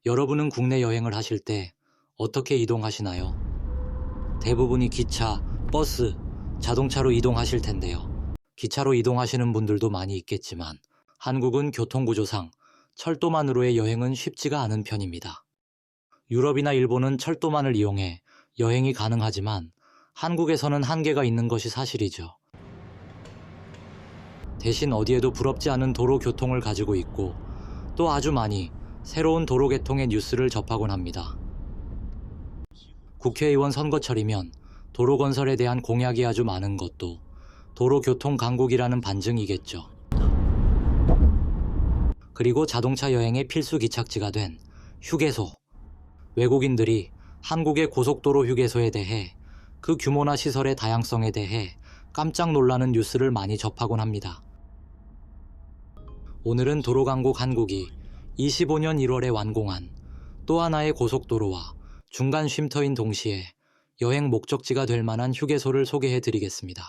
여러분은 국내 여행을 하실 때 어떻게 이동하시나요? 대부분이 기차, 버스, 자동차로 이동하실 텐데요. 기차로 이동하시는 분들도 많이 있겠지만 한국은 교통구조상 철도만으로의 여행은 쉽지가 않은 편입니다. 유럽이나 일본은 철도만을 이용해 여행이 가능하지만 한국에서는 한계가 있는 것이 사실이죠. 대신 어디에도 부럽지 않은 도로 교통을 가지고 있고 또 아주 많이 새로운 도로 개통의 뉴스를 접하곤 합니다. 국회의원 선거철이면 도로 건설에 대한 공약이 아주 많은 것도 도로교통 강국이라는 반증이겠죠. 그리고 자동차 여행의 필수 기착지가 된 휴게소. 외국인들이 한국의 고속도로 휴게소에 대해 그 규모나 시설의 다양성에 대해 깜짝 놀라는 뉴스를 많이 접하곤 합니다. 오늘은 도로강국 한국이 25년 1월에 완공한 또 하나의 고속도로와 중간 쉼터인 동시에 여행 목적지가 될 만한 휴게소를 소개해 드리겠습니다.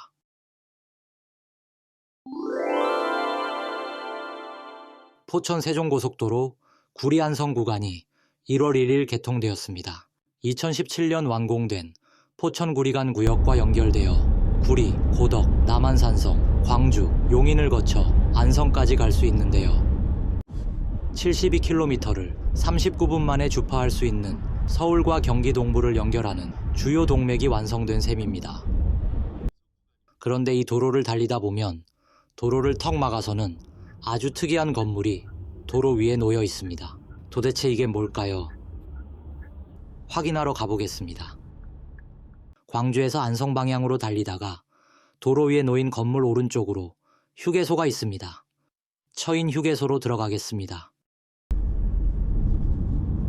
포천 세종고속도로 구리 안성 구간이 1월 1일 개통되었습니다. 2017년 완공된 포천 구리 간 구역과 연결되어 구리, 고덕, 남한산성, 광주, 용인을 거쳐 안성까지 갈 수 있는데요. 72km를 39분 만에 주파할 수 있는 서울과 경기 동부를 연결하는 주요 동맥이 완성된 셈입니다. 그런데 이 도로를 달리다 보면 도로를 턱 막아서는 아주 특이한 건물이 도로 위에 놓여 있습니다. 도대체 이게 뭘까요? 확인하러 가보겠습니다. 광주에서 안성 방향으로 달리다가 도로 위에 놓인 건물 오른쪽으로 휴게소가 있습니다. 처인 휴게소로 들어가겠습니다.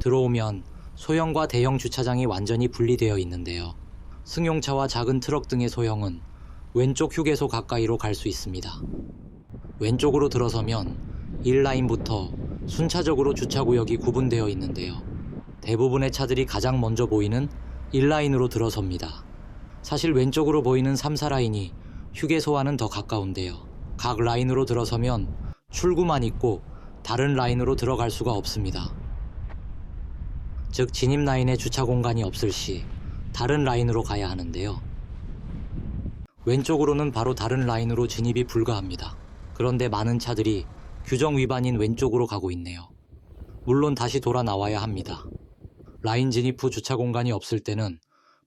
들어오면 소형과 대형 주차장이 완전히 분리되어 있는데요. 승용차와 작은 트럭 등의 소형은 왼쪽 휴게소 가까이로 갈 수 있습니다. 왼쪽으로 들어서면 1라인부터 순차적으로 주차구역이 구분되어 있는데요. 대부분의 차들이 가장 먼저 보이는 1라인으로 들어섭니다. 사실 왼쪽으로 보이는 3, 4라인이 휴게소와는 더 가까운데요. 각 라인으로 들어서면 출구만 있고 다른 라인으로 들어갈 수가 없습니다. 즉 진입 라인에 주차 공간이 없을 시 다른 라인으로 가야 하는데요. 왼쪽으로는 바로 다른 라인으로 진입이 불가합니다. 그런데 많은 차들이 규정 위반인 왼쪽으로 가고 있네요. 물론 다시 돌아 나와야 합니다. 라인 진입 후 주차 공간이 없을 때는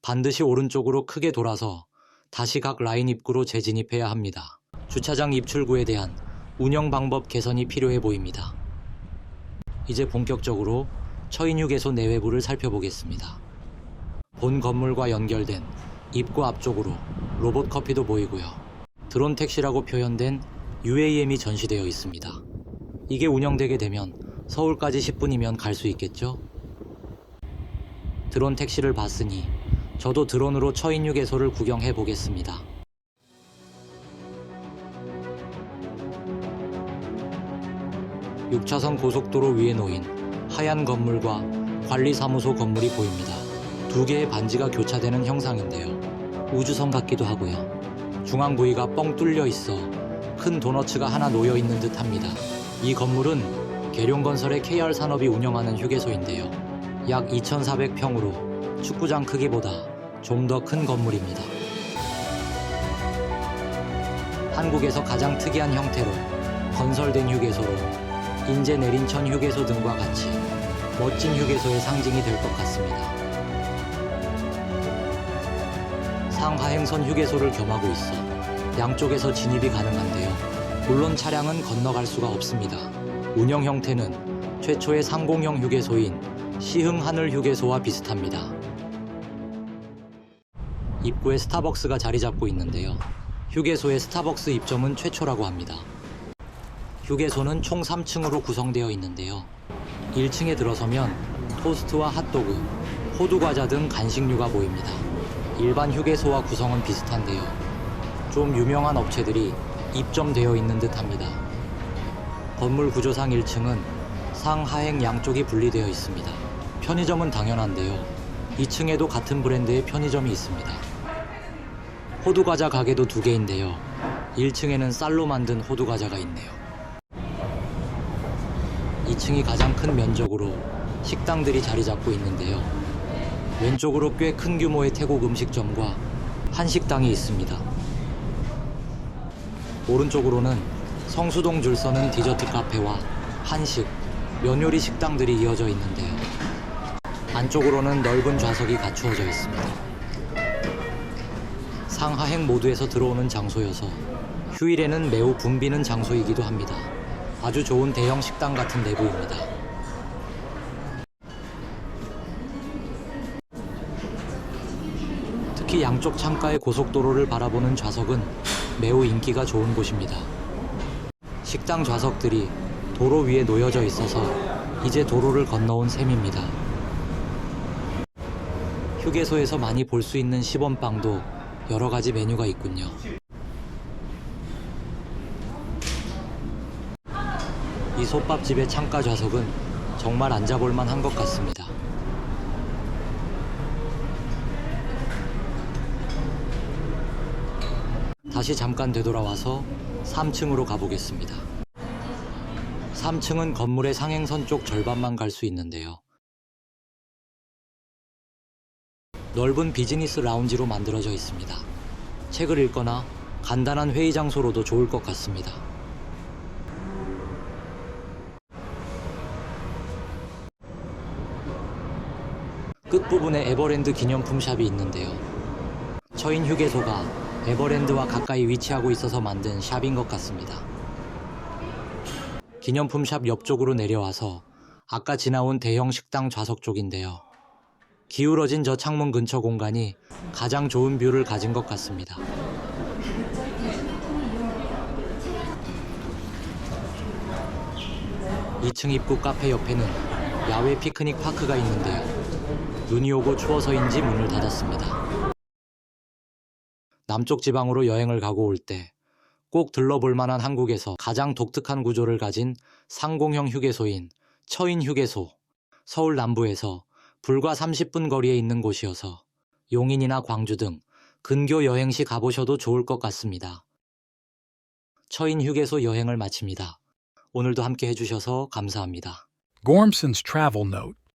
반드시 오른쪽으로 크게 돌아서 다시 각 라인 입구로 재진입해야 합니다. 주차장 입출구에 대한 운영 방법 개선이 필요해 보입니다. 이제 본격적으로 처인 휴게소 내외부를 살펴보겠습니다. 본 건물과 연결된 입구 앞쪽으로 로봇 커피도 보이고요. 드론 택시라고 표현된 UAM이 전시되어 있습니다. 이게 운영되게 되면 서울까지 10분이면 갈 수 있겠죠? 드론 택시를 봤으니 저도 드론으로 처인 휴게소를 구경해 보겠습니다. (6차선) 고속도로 위에 놓인 하얀 건물과 관리사무소 건물이 보입니다. 두 개의 반지가 교차되는 형상인데요. 우주선 같기도 하고요. 중앙 부위가 뻥 뚫려 있어 큰 도너츠가 하나 놓여 있는 듯 합니다. 이 건물은 계룡건설의 KR산업이 운영하는 휴게소인데요. 약 2,400평으로 축구장 크기보다 좀 더 큰 건물입니다. 한국에서 가장 특이한 형태로 건설된 휴게소로 인제 내린천 휴게소 등과 같이 멋진 휴게소의 상징이 될 것 같습니다. 상하행선 휴게소를 겸하고 있어 양쪽에서 진입이 가능한데요. 물론 차량은 건너갈 수가 없습니다. 운영 형태는 최초의 상공형 휴게소인 시흥하늘 휴게소와 비슷합니다. 입구에 스타벅스가 자리 잡고 있는데요. 휴게소의 스타벅스 입점은 최초라고 합니다. 휴게소는 총 3층으로 구성되어 있는데요. 1층에 들어서면 토스트와 핫도그, 호두과자 등 간식류가 보입니다. 일반 휴게소와 구성은 비슷한데요. 좀 유명한 업체들이 입점되어 있는 듯 합니다. 건물 구조상 1층은 상하행 양쪽이 분리되어 있습니다. 편의점은 당연한데요. 2층에도 같은 브랜드의 편의점이 있습니다. 호두과자 가게도 2개인데요. 1층에는 쌀로 만든 호두과자가 있네요. 2층이 가장 큰 면적으로 식당들이 자리 잡고 있는데요. 왼쪽으로 꽤 큰 규모의 태국 음식점과 한식당이 있습니다. 오른쪽으로는 성수동 줄 서는 디저트 카페와 한식, 면요리 식당들이 이어져 있는데요. 안쪽으로는 넓은 좌석이 갖추어져 있습니다. 상하행 모드에서 들어오는 장소여서 휴일에는 매우 붐비는 장소이기도 합니다. 아주 좋은 대형 식당 같은 내부입니다. 특히 양쪽 창가의 고속도로를 바라보는 좌석은 매우 인기가 좋은 곳입니다. 식당 좌석들이 도로 위에 놓여져 있어서 이제 도로를 건너온 셈입니다. 휴게소에서 많이 볼 수 있는 시범빵도 여러 가지 메뉴가 있군요. 이 솥밥집의 창가 좌석은 정말 앉아볼 만한 것 같습니다. 다시 잠깐 되돌아와서 3층으로 가보겠습니다. 3층은 건물의 상행선 쪽 절반만 갈 수 있는데요. 넓은 비즈니스 라운지로 만들어져 있습니다. 책을 읽거나 간단한 회의 장소로도 좋을 것 같습니다. 끝부분에 에버랜드 기념품 샵이 있는데요. 처인 휴게소가 에버랜드와 가까이 위치하고 있어서 만든 샵인 것 같습니다. 기념품 샵 옆쪽으로 내려와서 아까 지나온 대형 식당 좌석 쪽인데요. 기울어진 저 창문 근처 공간이 가장 좋은 뷰를 가진 것 같습니다. 2층 입구 카페 옆에는 야외 피크닉 파크가 있는데요. 눈이 오고 추워서인지 문을 닫았습니다. 남쪽 지방으로 여행을 가고 올 때 꼭 들러볼 만한 한국에서 가장 독특한 구조를 가진 상공형 휴게소인 처인 휴게소. 서울 남부에서 불과 30분 거리에 있는 곳이어서 용인이나 광주 등 근교 여행 시 가보셔도 좋을 것 같습니다. 처인 휴게소 여행을 마칩니다. 오늘도 함께 해주셔서 감사합니다. Gormson's Travel Note